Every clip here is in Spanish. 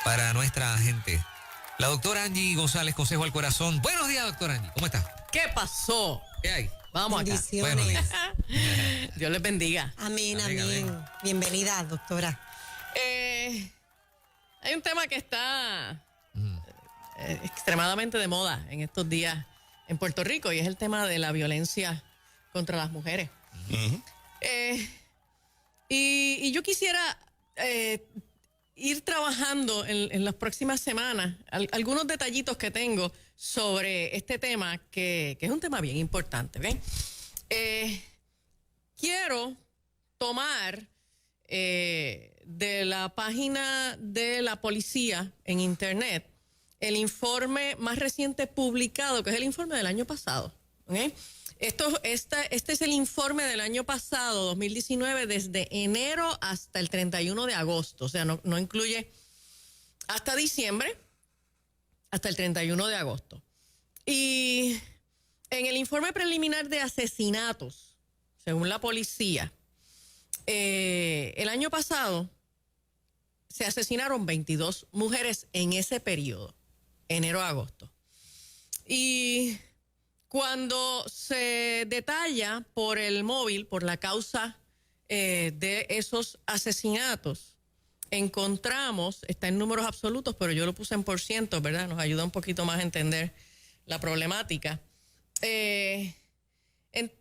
para nuestra gente. La doctora Angie González, Consejo al Corazón. Buenos días, doctora Angie. ¿Cómo está? ¿Qué pasó? ¿Qué hay? Vamos acá. Buenos días. Dios les bendiga. Amén, Amén, amén. amén. Bienvenida, doctora. Hay un tema que está extremadamente de moda en estos días en Puerto Rico y es el tema de la violencia contra las mujeres. Y yo quisiera ir trabajando en las próximas semanas algunos detallitos que tengo sobre este tema que es un tema bien importante. ¿Okay? Quiero tomar de la página de la policía en internet el informe más reciente publicado, que es el informe del año pasado. ¿Okay? Este es el informe del año pasado, 2019, desde enero hasta el 31 de agosto. O sea, no incluye hasta diciembre, hasta el 31 de agosto. Y en el informe preliminar de asesinatos, según la policía, el año pasado se asesinaron 22 mujeres en ese periodo, enero a agosto. Y cuando se detalla por el móvil, por la causa de esos asesinatos, encontramos, está en números absolutos, pero yo lo puse en %, ¿verdad? Nos ayuda un poquito más a entender la problemática.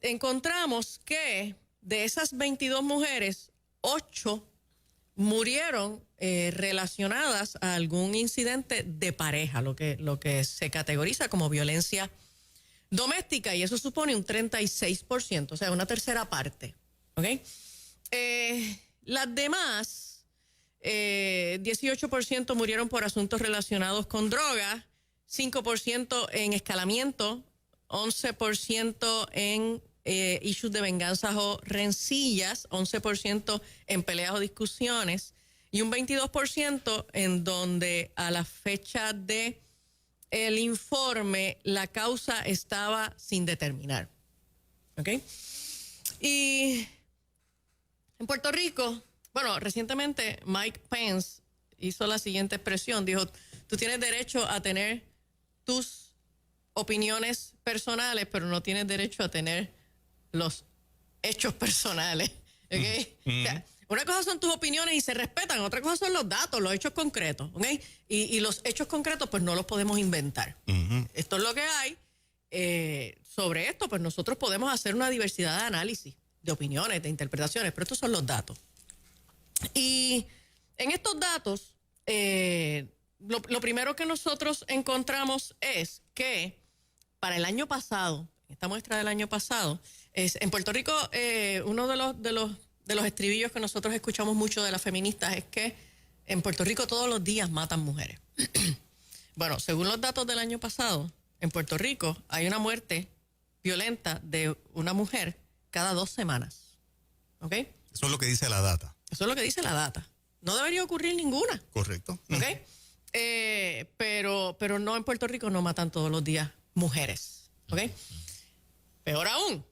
Encontramos que de esas 22 mujeres, 8 murieron relacionadas a algún incidente de pareja, lo que se categoriza como violencia doméstica, y eso supone un 36%, o sea, una tercera parte. ¿Okay? Las demás, 18% murieron por asuntos relacionados con drogas, 5% en escalamiento, 11% en issues de venganzas o rencillas, 11% en peleas o discusiones, y un 22% en donde a la fecha de el informe la causa estaba sin determinar. ¿Ok? Y en Puerto Rico, bueno, recientemente Mike Pence hizo la siguiente expresión, dijo: tú tienes derecho a tener tus opiniones personales, pero no tienes derecho a tener los hechos personales. ¿Okay? O sea, una cosa son tus opiniones y se respetan, otra cosa son los datos, los hechos concretos. ¿Okay? Y los hechos concretos pues no los podemos inventar. Esto es lo que hay. Sobre esto pues nosotros podemos hacer una diversidad de análisis, de opiniones, de interpretaciones, pero estos son los datos. Y en estos datos, lo primero que nosotros encontramos es que para el año pasado, esta muestra del año pasado, en Puerto Rico, uno de los estribillos que nosotros escuchamos mucho de las feministas es que en Puerto Rico todos los días matan mujeres. Bueno, según los datos del año pasado, en Puerto Rico hay una muerte violenta de una mujer cada 2 semanas. ¿Ok? Eso es lo que dice la data. Eso es lo que dice la data. No debería ocurrir ninguna. Correcto. ¿Ok? Pero no, en Puerto Rico no matan todos los días mujeres. ¿Ok? Peor aún,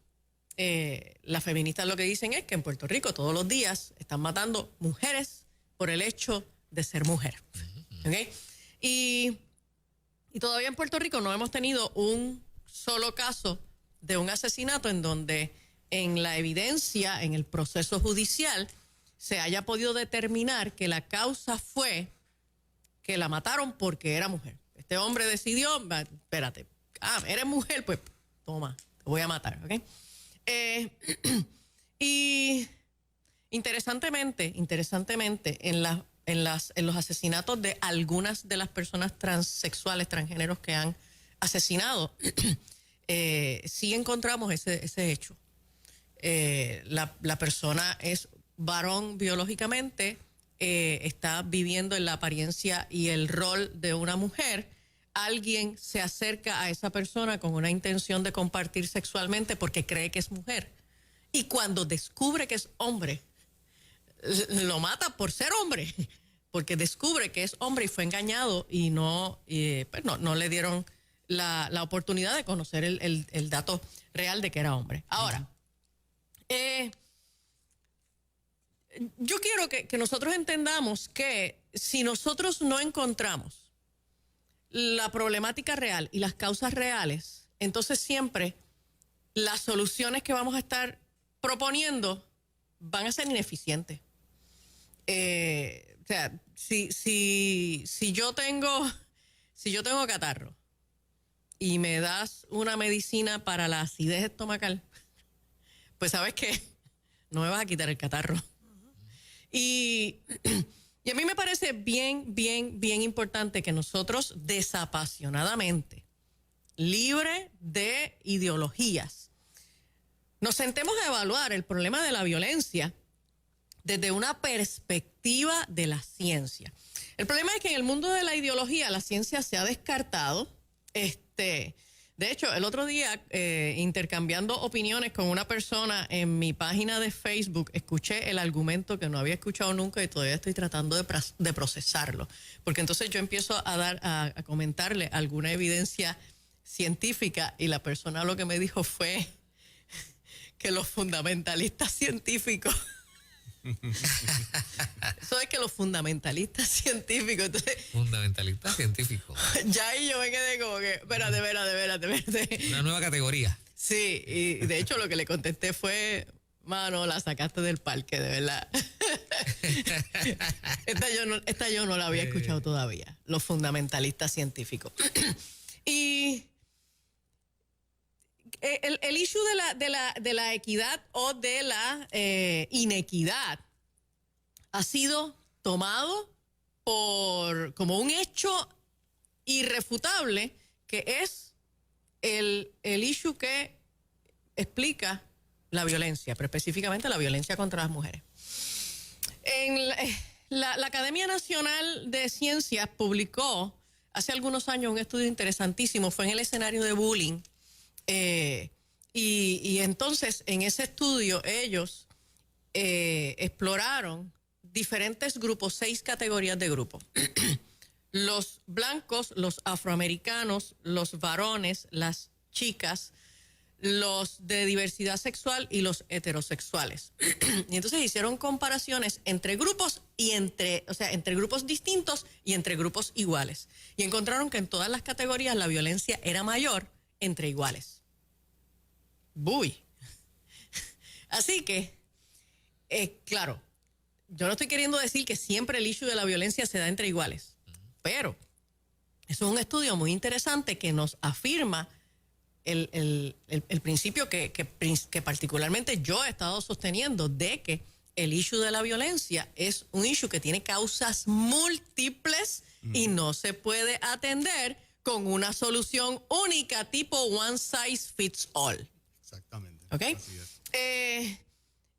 las feministas lo que dicen es que en Puerto Rico todos los días están matando mujeres por el hecho de ser mujer. ¿Okay? Y todavía en Puerto Rico no hemos tenido un solo caso de un asesinato en donde en la evidencia, en el proceso judicial, se haya podido determinar que la causa fue que la mataron porque era mujer. Este hombre decidió, espérate, eres mujer, pues toma, te voy a matar, ¿ok? Y interesantemente, en los asesinatos de algunas de las personas transexuales, transgéneros que han asesinado, sí encontramos ese hecho. La persona es varón biológicamente, está viviendo en la apariencia y el rol de una mujer. Alguien se acerca a esa persona con una intención de compartir sexualmente porque cree que es mujer. Y cuando descubre que es hombre, lo mata por ser hombre, porque descubre que es hombre y fue engañado y no le dieron la oportunidad de conocer el dato real de que era hombre. Ahora, yo quiero que nosotros entendamos que si nosotros no encontramos la problemática real y las causas reales, entonces siempre las soluciones que vamos a estar proponiendo van a ser ineficientes. O sea, si yo tengo catarro y me das una medicina para la acidez estomacal, pues sabes que no me vas a quitar el catarro. Y a mí me parece bien importante que nosotros desapasionadamente, libre de ideologías, nos sentemos a evaluar el problema de la violencia desde una perspectiva de la ciencia. El problema es que en el mundo de la ideología la ciencia se ha descartado. De hecho, el otro día, intercambiando opiniones con una persona en mi página de Facebook, escuché el argumento que no había escuchado nunca y todavía estoy tratando de procesarlo. Porque entonces yo empiezo a comentarle alguna evidencia científica y la persona lo que me dijo fue que los fundamentalistas científicos... Eso es que los fundamentalistas científicos... Entonces, fundamentalista científico. Ya ahí yo me quedé como que, espérate. Una nueva categoría. Sí, y de hecho lo que le contesté fue, mano, la sacaste del parque, de verdad. Esta yo no la había escuchado todavía, los fundamentalistas científicos. Y el issue de la equidad o de la inequidad ha sido tomado como un hecho irrefutable, que es el issue que explica la violencia, pero específicamente la violencia contra las mujeres. La Academia Nacional de Ciencias publicó hace algunos años un estudio interesantísimo, fue en el escenario de bullying, y entonces en ese estudio ellos exploraron diferentes grupos, 6 categorías de grupos. Los blancos, los afroamericanos, los varones, las chicas, los de diversidad sexual y los heterosexuales. Y entonces hicieron comparaciones entre grupos y entre grupos distintos y entre grupos iguales. Y encontraron que en todas las categorías la violencia era mayor entre iguales. ¡Buy! Así que, claro, yo no estoy queriendo decir que siempre el issue de la violencia se da entre iguales, pero eso es un estudio muy interesante que nos afirma el principio que particularmente yo he estado sosteniendo, de que el issue de la violencia es un issue que tiene causas múltiples y no se puede atender con una solución única tipo one size fits all. Exactamente. ¿Ok? Así es.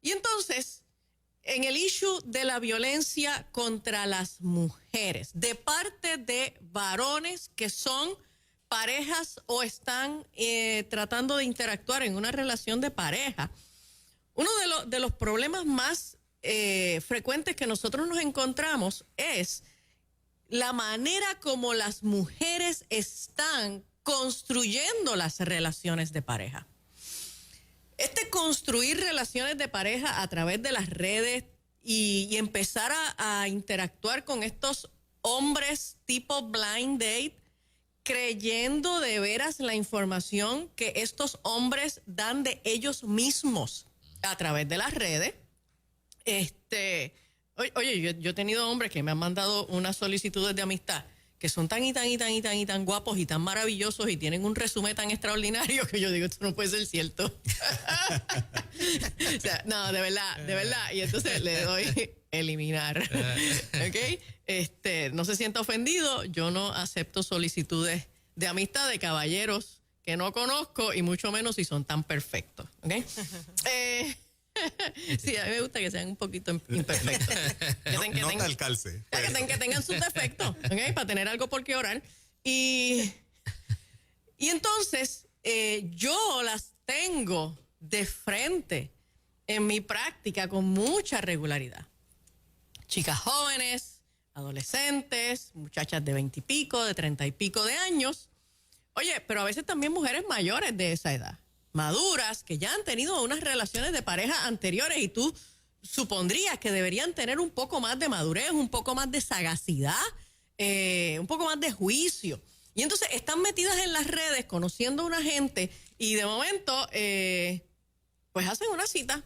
Y entonces, en el issue de la violencia contra las mujeres, de parte de varones que son parejas o están tratando de interactuar en una relación de pareja, uno de los problemas más frecuentes que nosotros nos encontramos es la manera como las mujeres están construyendo las relaciones de pareja. Construir relaciones de pareja a través de las redes y empezar a interactuar con estos hombres tipo blind date, creyendo de veras la información que estos hombres dan de ellos mismos a través de las redes. Oye, yo he tenido hombres que me han mandado unas solicitudes de amistad que son tan guapos y tan maravillosos y tienen un resumen tan extraordinario que yo digo, esto no puede ser cierto. O sea, no, de verdad. Y entonces le doy eliminar. ¿Ok? No se sienta ofendido, yo no acepto solicitudes de amistad de caballeros que no conozco y mucho menos si son tan perfectos. ¿Ok? Sí, a mí me gusta que sean un poquito imperfectos. No te alcalce. Que tengan sus defectos, ¿okay? Para tener algo por qué orar. Y entonces yo las tengo de frente en mi práctica con mucha regularidad. Chicas jóvenes, adolescentes, muchachas de 20 y pico, de 30 y pico de años. Oye, pero a veces también mujeres mayores de esa edad, maduras, que ya han tenido unas relaciones de pareja anteriores y tú supondría que deberían tener un poco más de madurez, un poco más de sagacidad, un poco más de juicio. Y entonces están metidas en las redes conociendo a una gente y de momento pues hacen una cita.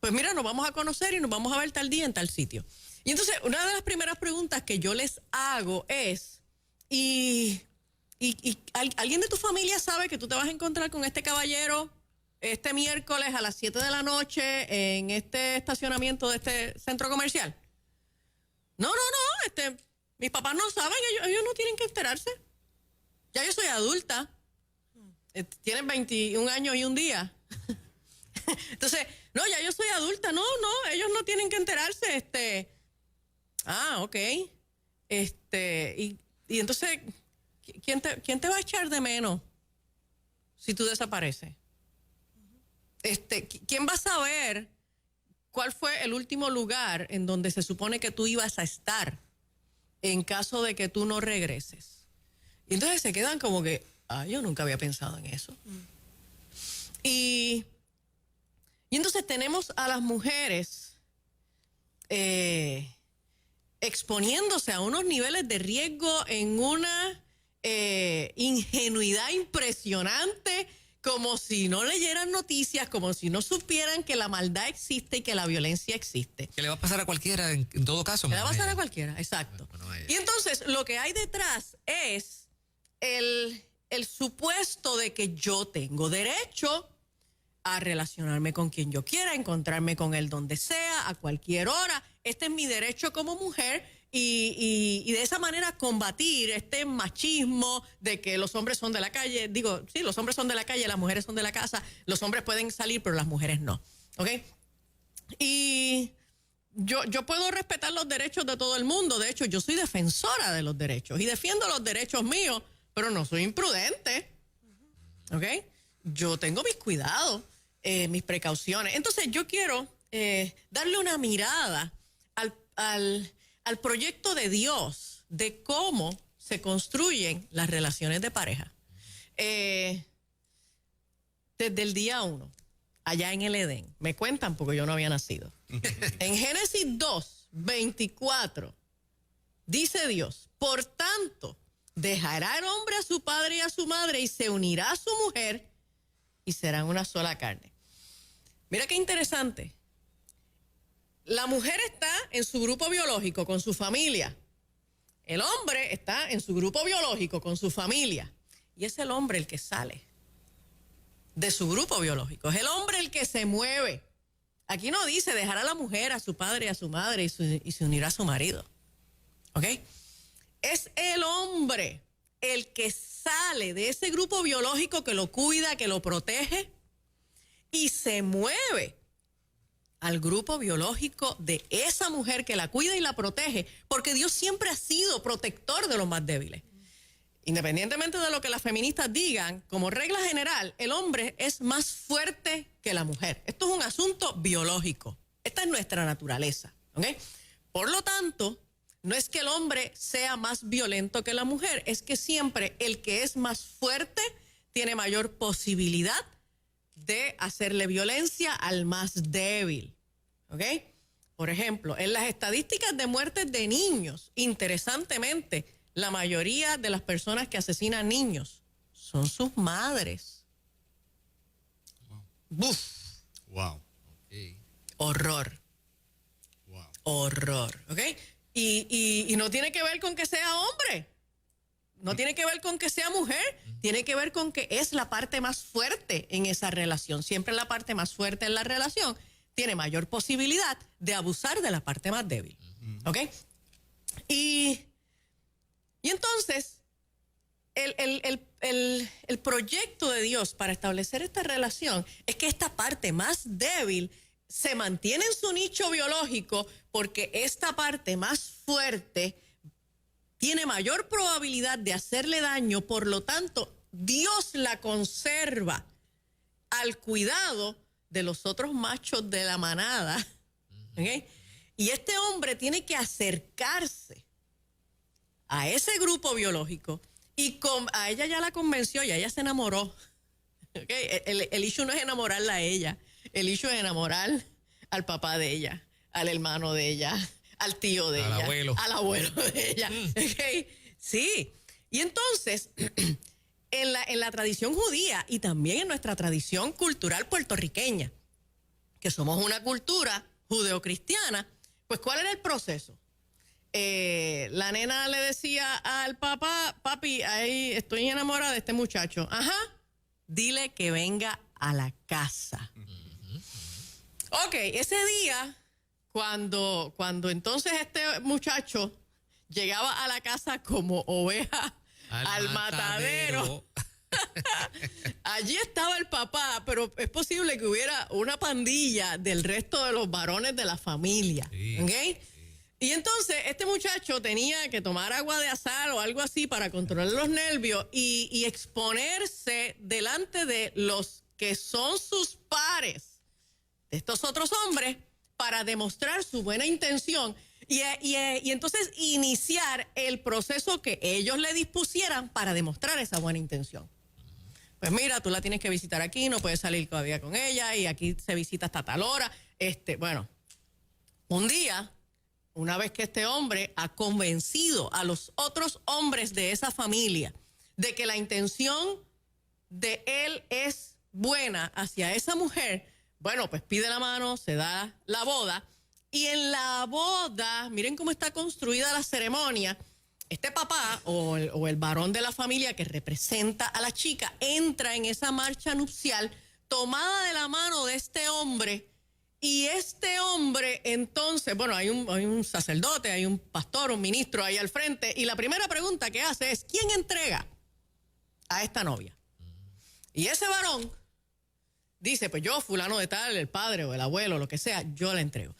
Pues mira, nos vamos a conocer y nos vamos a ver tal día en tal sitio. Y entonces una de las primeras preguntas que yo les hago es, ¿y alguien de tu familia sabe que tú te vas a encontrar con este caballero este miércoles a las 7 de la noche en este estacionamiento de este centro comercial? No, mis papás no saben, ellos no tienen que enterarse. Ya yo soy adulta. Tienen 21 años y un día. Entonces, no, ya yo soy adulta. No, ellos no tienen que enterarse. Ok. Y entonces, ¿quién te va a echar de menos si tú desapareces? ¿Quién va a saber cuál fue el último lugar en donde se supone que tú ibas a estar en caso de que tú no regreses? Y entonces se quedan como que, yo nunca había pensado en eso. Y entonces tenemos a las mujeres exponiéndose a unos niveles de riesgo en una ingenuidad impresionante, como si no leyeran noticias, como si no supieran que la maldad existe y que la violencia existe. Que le va a pasar a cualquiera en todo caso. Le va a pasar a cualquiera, exacto. Y entonces lo que hay detrás es el supuesto de que yo tengo derecho a relacionarme con quien yo quiera, encontrarme con él donde sea, a cualquier hora. Este es mi derecho como mujer y de esa manera combatir este machismo de que los hombres son de la calle. Digo, sí, los hombres son de la calle, las mujeres son de la casa. Los hombres pueden salir, pero las mujeres no. ¿Ok? Y yo puedo respetar los derechos de todo el mundo. De hecho, yo soy defensora de los derechos y defiendo los derechos míos, pero no soy imprudente. ¿Ok? Yo tengo mis cuidados, mis precauciones. Entonces yo quiero darle una mirada al proyecto de Dios de cómo se construyen las relaciones de pareja. Desde el día 1, allá en el Edén. Me cuentan porque yo no había nacido. En Génesis 2, 24, dice Dios, por tanto, dejará el hombre a su padre y a su madre y se unirá a su mujer y serán una sola carne. Mira qué interesante. La mujer está en su grupo biológico con su familia. El hombre está en su grupo biológico con su familia. Y es el hombre el que sale de su grupo biológico. Es el hombre el que se mueve. Aquí no dice dejar a la mujer, a su padre y a su madre y se unirá a su marido. ¿Ok? Es el hombre el que sale de ese grupo biológico que lo cuida, que lo protege y se mueve al grupo biológico de esa mujer que la cuida y la protege, porque Dios siempre ha sido protector de los más débiles. Independientemente de lo que las feministas digan, como regla general, el hombre es más fuerte que la mujer. Esto es un asunto biológico. Esta es nuestra naturaleza. ¿Ok? Por lo tanto, no es que el hombre sea más violento que la mujer, es que siempre el que es más fuerte tiene mayor posibilidad de hacerle violencia al más débil. ¿Ok? Por ejemplo, en las estadísticas de muertes de niños, interesantemente, la mayoría de las personas que asesinan niños son sus madres. ¡Buf! Wow. Okay. Horror. Wow. Horror. ¿Ok? Y no tiene que ver con que sea hombre. No tiene que ver con que sea mujer. Tiene que ver con que es la parte más fuerte en esa relación. Siempre la parte más fuerte en la relación tiene mayor posibilidad de abusar de la parte más débil. ¿Ok? Y entonces, el proyecto de Dios para establecer esta relación es que esta parte más débil se mantiene en su nicho biológico porque esta parte más fuerte tiene mayor probabilidad de hacerle daño, por lo tanto, Dios la conserva al cuidado de los otros machos de la manada. ¿Okay? Y este hombre tiene que acercarse a ese grupo biológico y a ella ya la convenció y ella se enamoró. ¿Okay? El issue no es enamorarla a ella, el issue es enamorar al papá de ella, al hermano de ella, al tío de ella, al abuelo de ella. ¿Okay? Sí. Y entonces, en la tradición judía y también en nuestra tradición cultural puertorriqueña, que somos una cultura judeocristiana, pues ¿cuál era el proceso? La nena le decía al papá, papi, ahí estoy enamorada de este muchacho. Ajá, dile que venga a la casa. Ok, ese día, cuando entonces este muchacho llegaba a la casa como oveja al matadero. Allí estaba el papá, pero es posible que hubiera una pandilla del resto de los varones de la familia. Sí, ¿okay? Sí. Y entonces este muchacho tenía que tomar agua de azahar o algo así para controlar los nervios y exponerse delante de los que son sus pares, de estos otros hombres, para demostrar su buena intención y entonces iniciar el proceso que ellos le dispusieran para demostrar esa buena intención. Pues mira, tú la tienes que visitar aquí, no puedes salir todavía con ella y aquí se visita hasta tal hora. Bueno, un día, una vez que este hombre ha convencido a los otros hombres de esa familia de que la intención de él es buena hacia esa mujer, bueno, pues pide la mano, se da la boda y en la boda, miren cómo está construida la ceremonia. Este papá o el varón de la familia que representa a la chica entra en esa marcha nupcial tomada de la mano de este hombre y este hombre entonces, bueno, hay un sacerdote, hay un pastor, un ministro ahí al frente y la primera pregunta que hace es ¿quién entrega a esta novia? Y ese varón dice, pues yo, fulano de tal, el padre o el abuelo, lo que sea, yo la entrego.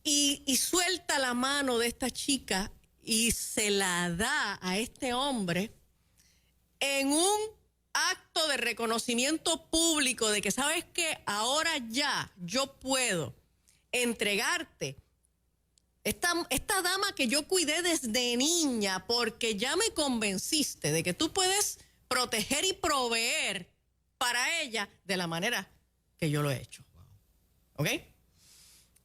Y suelta la mano de esta chica y se la da a este hombre en un acto de reconocimiento público de que, ¿sabes qué? Ahora ya yo puedo entregarte esta dama que yo cuidé desde niña porque ya me convenciste de que tú puedes proteger y proveer para ella de la manera que yo lo he hecho. ¿Ok?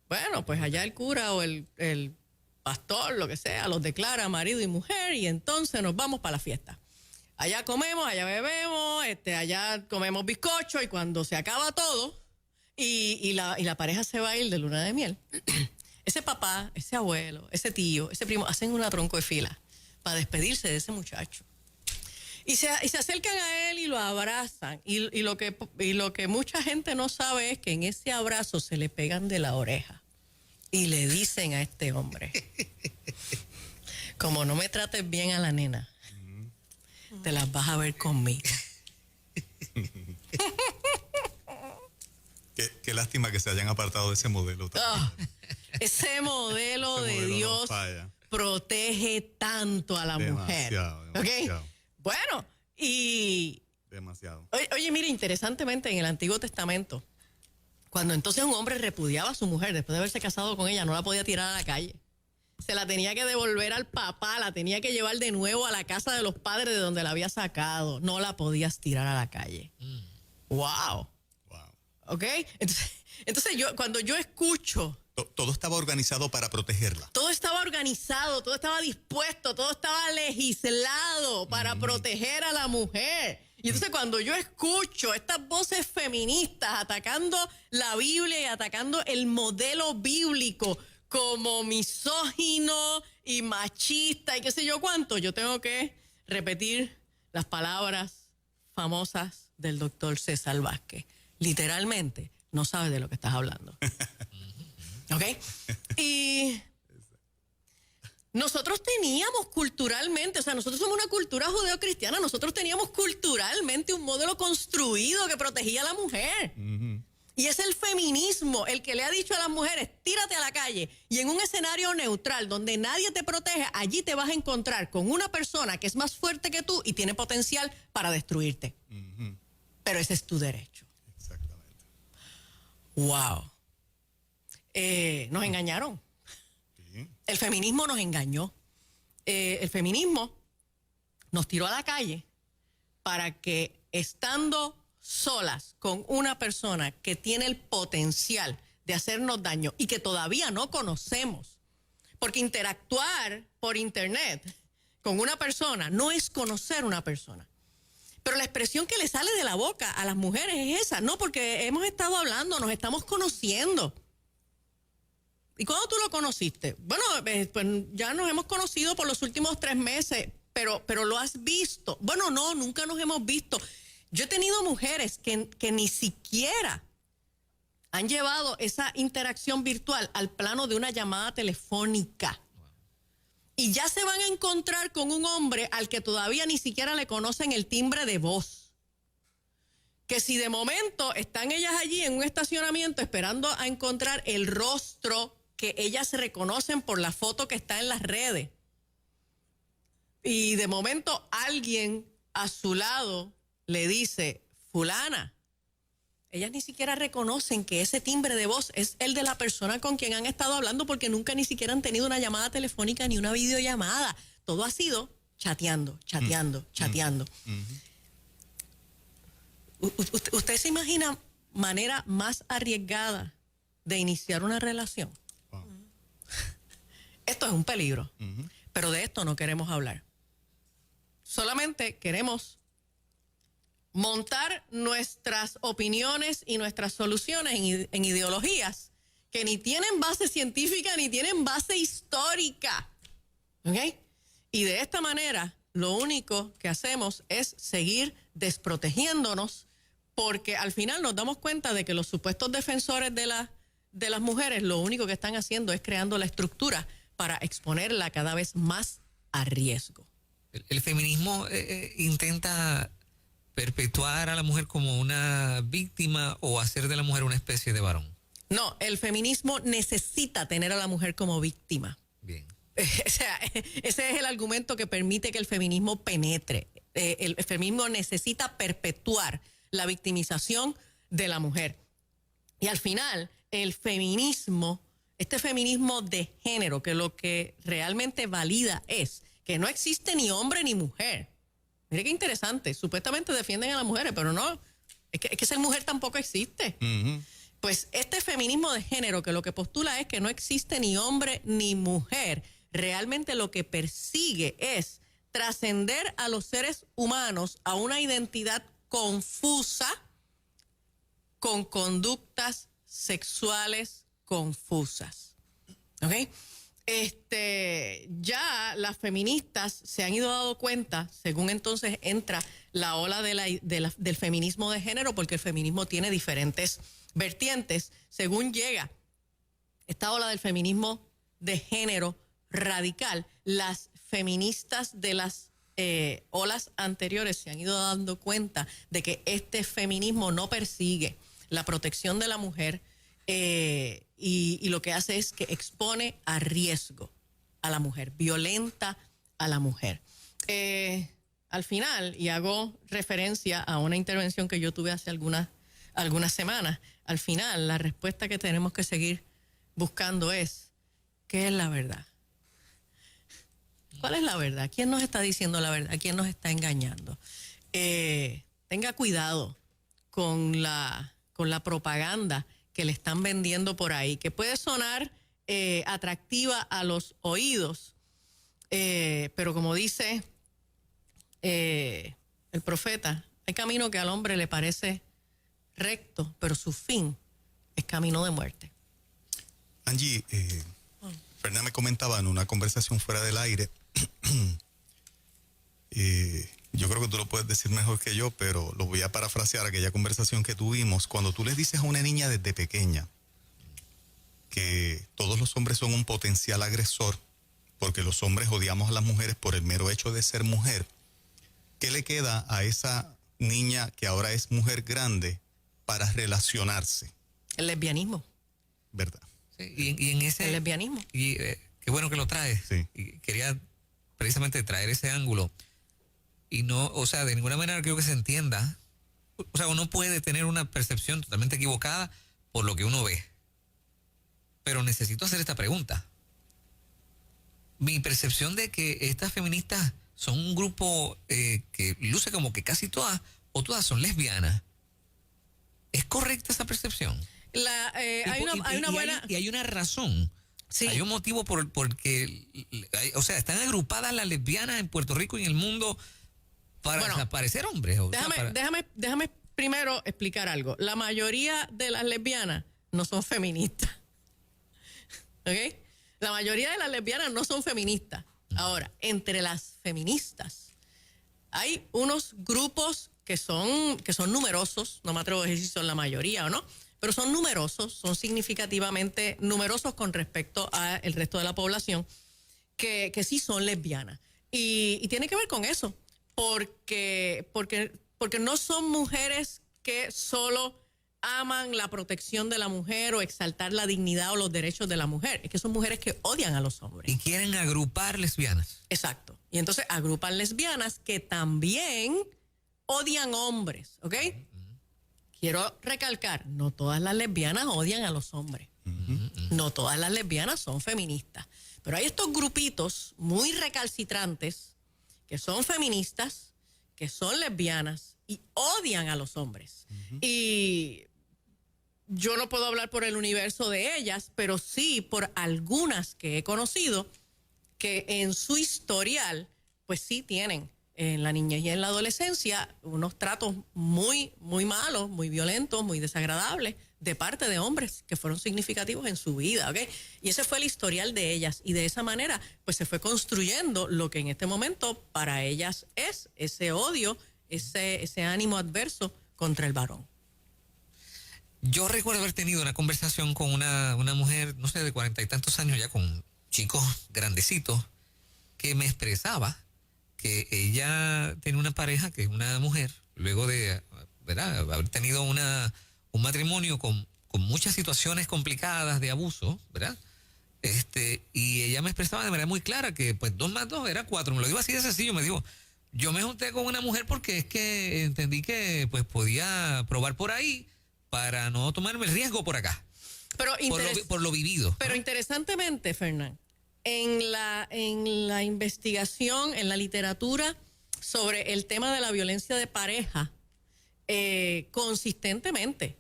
Bueno, pues allá el cura o el pastor, lo que sea, los declara marido y mujer y entonces nos vamos para la fiesta. Allá comemos, allá bebemos, allá comemos bizcocho y cuando se acaba todo y la pareja se va a ir de luna de miel, ese papá, ese abuelo, ese tío, ese primo hacen una tronco de fila para despedirse de ese muchacho. Y se acercan a él y lo abrazan y lo que mucha gente no sabe es que en ese abrazo se le pegan de la oreja. Y le dicen a este hombre, como no me trates bien a la nena, te las vas a ver conmigo. Qué lástima que se hayan apartado de ese modelo. Ese modelo de Dios protege tanto a la mujer. Demasiado. ¿Okay? Bueno, y... Demasiado. Oye, mire, interesantemente en el Antiguo Testamento, cuando entonces un hombre repudiaba a su mujer después de haberse casado con ella, no la podía tirar a la calle. Se la tenía que devolver al papá, la tenía que llevar de nuevo a la casa de los padres de donde la había sacado. No la podías tirar a la calle. Wow. ¿Ok? Entonces cuando yo escucho... Todo estaba organizado para protegerla. Todo estaba organizado, todo estaba dispuesto, todo estaba legislado para proteger a la mujer. Y entonces cuando yo escucho estas voces feministas atacando la Biblia y atacando el modelo bíblico como misógino y machista y qué sé yo cuánto, yo tengo que repetir las palabras famosas del doctor César Vázquez. Literalmente, no sabes de lo que estás hablando. ¿Ok? Y nosotros teníamos culturalmente, o sea, nosotros somos una cultura judeocristiana, nosotros teníamos culturalmente un modelo construido que protegía a la mujer. Y es el feminismo el que le ha dicho a las mujeres, tírate a la calle. Y en un escenario neutral donde nadie te protege, allí te vas a encontrar con una persona que es más fuerte que tú y tiene potencial para destruirte. Pero ese es tu derecho. Exactamente. Wow. Nos engañaron. Sí. El feminismo nos engañó. El feminismo nos tiró a la calle para que estando solas con una persona que tiene el potencial de hacernos daño y que todavía no conocemos. Porque interactuar por internet con una persona no es conocer una persona. Pero la expresión que le sale de la boca a las mujeres es esa. No, porque hemos estado hablando, nos estamos conociendo. ¿Y cuándo tú lo conociste? Bueno, pues ya nos hemos conocido por los últimos 3 meses, pero lo has visto. Bueno, no, nunca nos hemos visto. Yo he tenido mujeres que ni siquiera han llevado esa interacción virtual al plano de una llamada telefónica. Y ya se van a encontrar con un hombre al que todavía ni siquiera le conocen el timbre de voz. Que si de momento están ellas allí en un estacionamiento esperando a encontrar el rostro que ellas reconocen por la foto que está en las redes, y de momento alguien a su lado le dice, fulana, ellas ni siquiera reconocen que ese timbre de voz es el de la persona con quien han estado hablando, porque nunca ni siquiera han tenido una llamada telefónica ni una videollamada. Todo ha sido chateando. ¿Usted se imagina manera más arriesgada de iniciar una relación? Wow. Esto es un peligro, pero de esto no queremos hablar. Solamente queremos montar nuestras opiniones y nuestras soluciones en ideologías que ni tienen base científica ni tienen base histórica. ¿Ok? Y de esta manera, lo único que hacemos es seguir desprotegiéndonos, porque al final nos damos cuenta de que los supuestos defensores de las mujeres lo único que están haciendo es creando la estructura para exponerla cada vez más a riesgo. El feminismo intenta perpetuar a la mujer como una víctima o hacer de la mujer una especie de varón. No, el feminismo necesita tener a la mujer como víctima. Bien. O sea, ese es el argumento que permite que el feminismo penetre. El feminismo necesita perpetuar la victimización de la mujer. Y al final, el feminismo, este feminismo de género, que lo que realmente valida es que no existe ni hombre ni mujer. Mire qué interesante. Supuestamente defienden a las mujeres, pero no. Es que ser mujer tampoco existe. Pues este feminismo de género, que lo que postula es que no existe ni hombre ni mujer, realmente lo que persigue es trascender a los seres humanos a una identidad confusa con conductas sexuales confusas. ¿Ok? Ya las feministas se han ido dando cuenta, según entonces entra la ola del feminismo de género, porque el feminismo tiene diferentes vertientes. Según llega esta ola del feminismo de género radical, las feministas de las olas anteriores se han ido dando cuenta de que este feminismo no persigue la protección de la mujer, y lo que hace es que expone a riesgo a la mujer, violenta a la mujer. Al final, y hago referencia a una intervención que yo tuve hace algunas semanas, al final la respuesta que tenemos que seguir buscando es, ¿qué es la verdad? ¿Cuál es la verdad? ¿Quién nos está diciendo la verdad? ¿Quién nos está engañando? Tenga cuidado con la propaganda que le están vendiendo por ahí, que puede sonar atractiva a los oídos, pero como dice el profeta, hay camino que al hombre le parece recto, pero su fin es camino de muerte. Angie, Fernanda me comentaba en una conversación fuera del aire, yo creo que tú lo puedes decir mejor que yo, pero lo voy a parafrasear, aquella conversación que tuvimos, cuando tú les dices a una niña desde pequeña que todos los hombres son un potencial agresor, porque los hombres odiamos a las mujeres por el mero hecho de ser mujer, ¿qué le queda a esa niña que ahora es mujer grande para relacionarse? El lesbianismo. ¿Verdad? Sí, y en ese... El lesbianismo. Y qué bueno que lo traes. Sí. Y quería precisamente traer ese ángulo. Y no, o sea, de ninguna manera creo que se entienda. O sea, uno puede tener una percepción totalmente equivocada por lo que uno ve. Pero necesito hacer esta pregunta. Mi percepción de que estas feministas son un grupo que luce como que casi todas o todas son lesbianas. ¿Es correcta esa percepción? Hay una buena... Y hay una razón. Sí. Hay un motivo porque, o sea, están agrupadas las lesbianas en Puerto Rico y en el mundo para desaparecer hombres. Déjame primero explicar algo. La mayoría de las lesbianas no son feministas. ¿Ok? La mayoría de las lesbianas no son feministas. Ahora, entre las feministas hay unos grupos que son numerosos, no me atrevo a decir si son la mayoría o no, pero son numerosos, son significativamente numerosos con respecto al resto de la población, que sí son lesbianas. Y tiene que ver con eso, porque no son mujeres que solo aman la protección de la mujer o exaltar la dignidad o los derechos de la mujer. Es que son mujeres que odian a los hombres. Y quieren agrupar lesbianas. Exacto. Y entonces agrupan lesbianas que también odian hombres, ¿ok? Quiero recalcar, no todas las lesbianas odian a los hombres. No todas las lesbianas son feministas. Pero hay estos grupitos muy recalcitrantes que son feministas, que son lesbianas y odian a los hombres. Y yo no puedo hablar por el universo de ellas, pero sí por algunas que he conocido que en su historial, pues sí tienen en la niñez y en la adolescencia unos tratos muy, muy malos, muy violentos, muy desagradables de parte de hombres que fueron significativos en su vida, ¿ok? Y ese fue el historial de ellas y de esa manera pues se fue construyendo lo que en este momento para ellas es ese odio, ese ánimo adverso contra el varón. Yo recuerdo haber tenido una conversación con una mujer, no sé, de 40 y tantos años ya, con chicos grandecitos, que me expresaba que ella tiene una pareja que es una mujer, luego de, ¿verdad?, haber tenido un matrimonio con muchas situaciones complicadas de abuso, ¿verdad? Y ella me expresaba de manera muy clara que pues 2 más 2 era 4. Me lo digo así de sencillo, me dijo, yo me junté con una mujer porque es que entendí que pues podía probar por ahí para no tomarme el riesgo por acá. Pero por lo vivido. Pero interesantemente, Fernán, en la investigación, en la literatura sobre el tema de la violencia de pareja, consistentemente,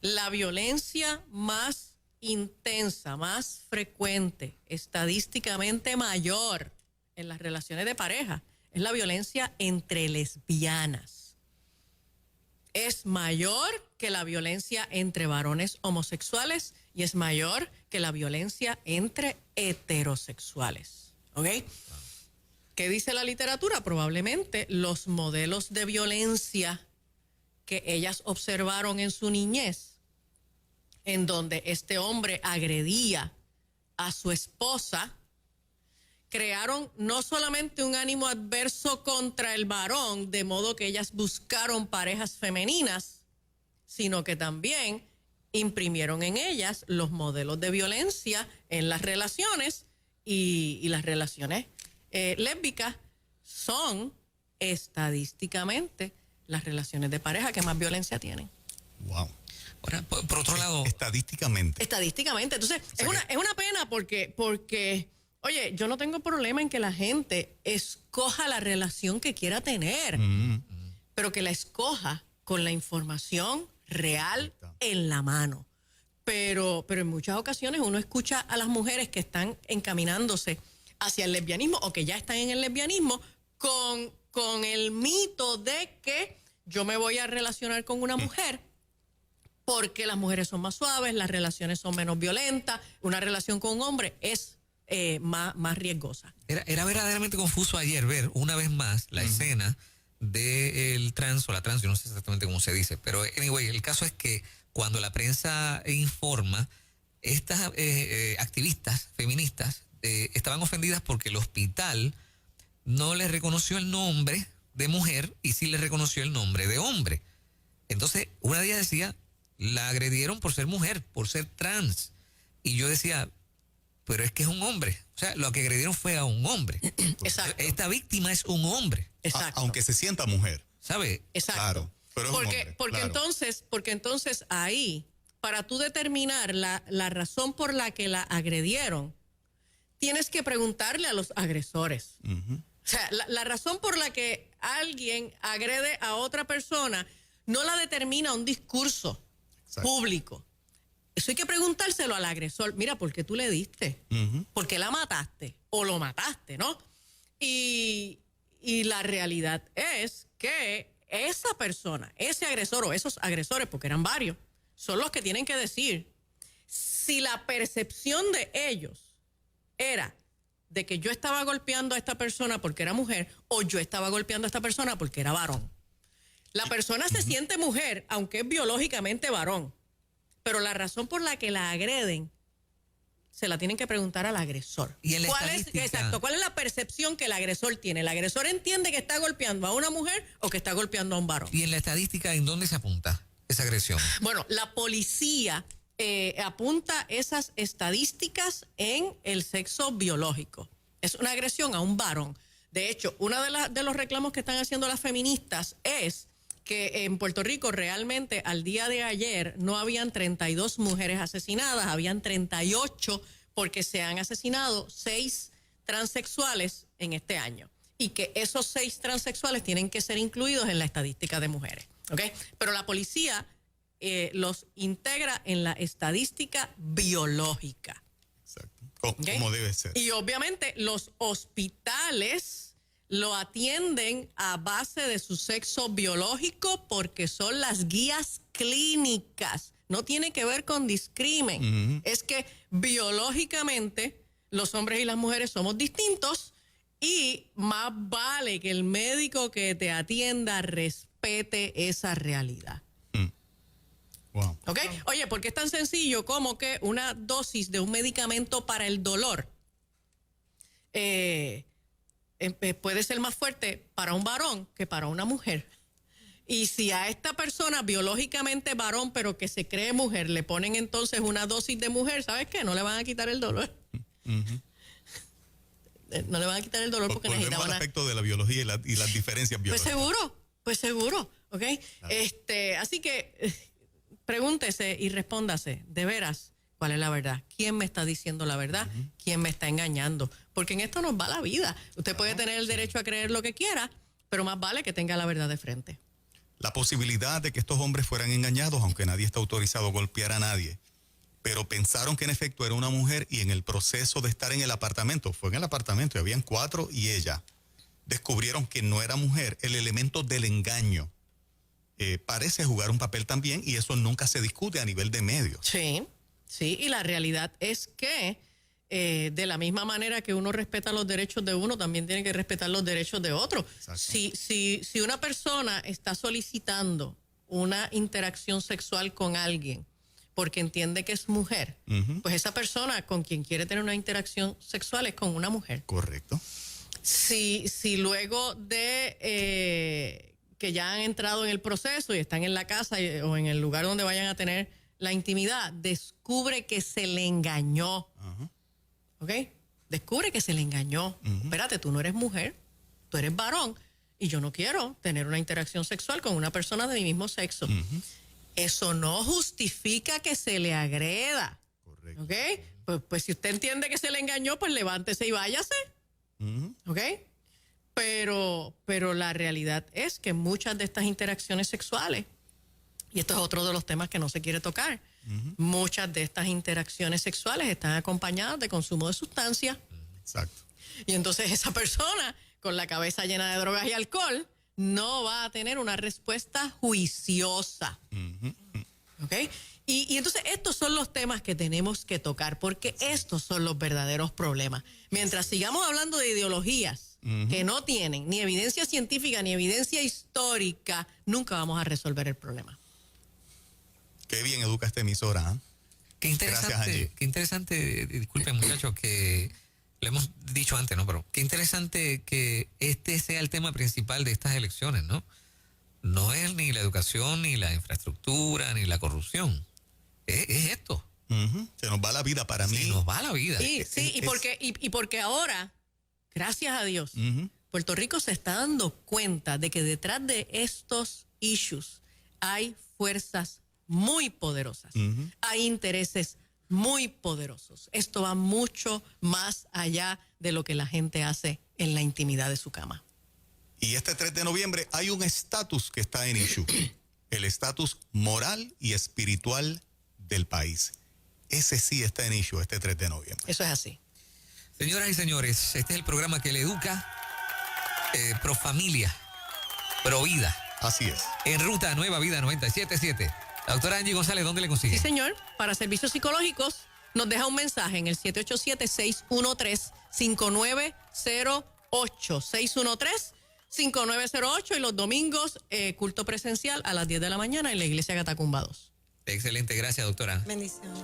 la violencia más intensa, más frecuente, estadísticamente mayor en las relaciones de pareja, es la violencia entre lesbianas. Es mayor que la violencia entre varones homosexuales y es mayor que la violencia entre heterosexuales. ¿Ok? ¿Qué dice la literatura? Probablemente los modelos de violencia que ellas observaron en su niñez, en donde este hombre agredía a su esposa, crearon no solamente un ánimo adverso contra el varón, de modo que ellas buscaron parejas femeninas, sino que también imprimieron en ellas los modelos de violencia en las relaciones y las relaciones lésbicas son estadísticamente las relaciones de pareja que más violencia tienen. Wow. Ahora, por otro lado... Estadísticamente. Entonces, es una pena porque, oye, yo no tengo problema en que la gente escoja la relación que quiera tener, pero que la escoja con la información real en la mano. Pero en muchas ocasiones uno escucha a las mujeres que están encaminándose hacia el lesbianismo o que ya están en el lesbianismo con el mito de que yo me voy a relacionar con una mujer porque las mujeres son más suaves, las relaciones son menos violentas, una relación con un hombre es más riesgosa. Era verdaderamente confuso ayer ver una vez más la escena del trans o la trans, yo no sé exactamente cómo se dice, pero anyway, el caso es que cuando la prensa informa, estas activistas feministas estaban ofendidas porque el hospital no les reconoció el nombre de mujer y sí les reconoció el nombre de hombre. Entonces, una de ellas decía, la agredieron por ser mujer, por ser trans. Y yo decía, pero es que es un hombre. O sea, lo que agredieron fue a un hombre. Exacto. Esta víctima es un hombre. Exacto. Aunque se sienta mujer. ¿Sabe? Exacto. Claro. Pero es un hombre, Porque entonces ahí, para tú determinar la razón por la que la agredieron, tienes que preguntarle a los agresores. O sea, la razón por la que alguien agrede a otra persona no la determina un discurso. Exacto. público. Eso hay que preguntárselo al agresor. Mira, ¿por qué tú le diste? ¿Por qué la mataste? O lo mataste, ¿no? Y la realidad es que esa persona, ese agresor o esos agresores, porque eran varios, son los que tienen que decir si la percepción de ellos era de que yo estaba golpeando a esta persona porque era mujer o yo estaba golpeando a esta persona porque era varón. La persona se siente mujer, aunque es biológicamente varón, pero la razón por la que la agreden se la tienen que preguntar al agresor. Y en la ¿Cuál es, estadística? exacto, ¿cuál es la percepción que el agresor tiene? ¿El agresor entiende que está golpeando a una mujer o que está golpeando a un varón? Y en la estadística, ¿en dónde se apunta esa agresión? Bueno, la policía apunta esas estadísticas en el sexo biológico. Es una agresión a un varón. De hecho, uno de los reclamos que están haciendo las feministas es que en Puerto Rico realmente al día de ayer no habían 32 mujeres asesinadas, habían 38 porque se han asesinado 6 transexuales en este año. Y que esos 6 transexuales tienen que ser incluidos en la estadística de mujeres. ¿Okay? Pero la policía los integra en la estadística biológica. Exacto. Como ¿Okay? debe ser. Y obviamente los hospitales lo atienden a base de su sexo biológico porque son las guías clínicas. No tiene que ver con discrimen. Es que biológicamente los hombres y las mujeres somos distintos y más vale que el médico que te atienda respete esa realidad. Wow. ¿Ok? Oye, porque es tan sencillo como que una dosis de un medicamento para el dolor puede ser más fuerte para un varón que para una mujer. Y si a esta persona biológicamente varón, pero que se cree mujer, le ponen entonces una dosis de mujer, ¿sabes qué? No le van a quitar el dolor. No le van a quitar el dolor porque Volvemos necesitaban al aspecto de la biología y las diferencias biológicas. Pues seguro, ¿ok? Claro. Así que pregúntese y respóndase, de veras, ¿cuál es la verdad? ¿Quién me está diciendo la verdad? ¿Quién me está engañando? Porque en esto nos va la vida. Usted puede tener el derecho a creer lo que quiera, pero más vale que tenga la verdad de frente. La posibilidad de que estos hombres fueran engañados, aunque nadie está autorizado a golpear a nadie, pero pensaron que en efecto era una mujer y en el proceso de estar en el apartamento, fue en el apartamento y habían 4 y ella, descubrieron que no era mujer. El elemento del engaño parece jugar un papel también y eso nunca se discute a nivel de medios. Sí, y la realidad es que de la misma manera que uno respeta los derechos de uno, también tiene que respetar los derechos de otro. Si una persona está solicitando una interacción sexual con alguien porque entiende que es mujer, pues esa persona con quien quiere tener una interacción sexual es con una mujer. Correcto. Si luego de que ya han entrado en el proceso y están en la casa o en el lugar donde vayan a tener la intimidad, descubre que se le engañó. ¿Ok? Descubre que se le engañó. Espérate, tú no eres mujer, tú eres varón y yo no quiero tener una interacción sexual con una persona de mi mismo sexo. Eso no justifica que se le agreda. Correcto. ¿Ok? Pues si usted entiende que se le engañó, pues levántese y váyase. ¿Ok? Pero la realidad es que muchas de estas interacciones sexuales, y esto es otro de los temas que no se quiere tocar, muchas de estas interacciones sexuales están acompañadas de consumo de sustancias. Exacto. Y entonces esa persona con la cabeza llena de drogas y alcohol no va a tener una respuesta juiciosa. ¿Ok? Y entonces estos son los temas que tenemos que tocar, porque estos son los verdaderos problemas. Mientras sigamos hablando de ideologías que no tienen ni evidencia científica ni evidencia histórica, nunca vamos a resolver el problema. Qué bien educa esta emisora. Qué interesante, disculpen muchachos, que lo hemos dicho antes, ¿no? Pero qué interesante que este sea el tema principal de estas elecciones, ¿no? No es ni la educación, ni la infraestructura, ni la corrupción. Es esto. Se nos va la vida para mí. Se nos va la vida. Sí, porque ahora, gracias a Dios, Puerto Rico se está dando cuenta de que detrás de estos issues hay fuerzas muy poderosas, hay intereses muy poderosos. Esto va mucho más allá de lo que la gente hace en la intimidad de su cama. Y este 3 de noviembre hay un estatus que está en issue. el estatus moral y espiritual del país. Ese sí está en issue este 3 de noviembre. Eso es así. Señoras y señores, este es el programa que le educa pro familia, pro vida. Así es. En Ruta Nueva Vida 97.7. La doctora Angie González, ¿dónde le consigue? Sí, señor. Para servicios psicológicos, nos deja un mensaje en el 787-613-5908. 613-5908 y los domingos, culto presencial a las 10 de la mañana en la iglesia Catacumba 2. Excelente, gracias, doctora. Bendiciones.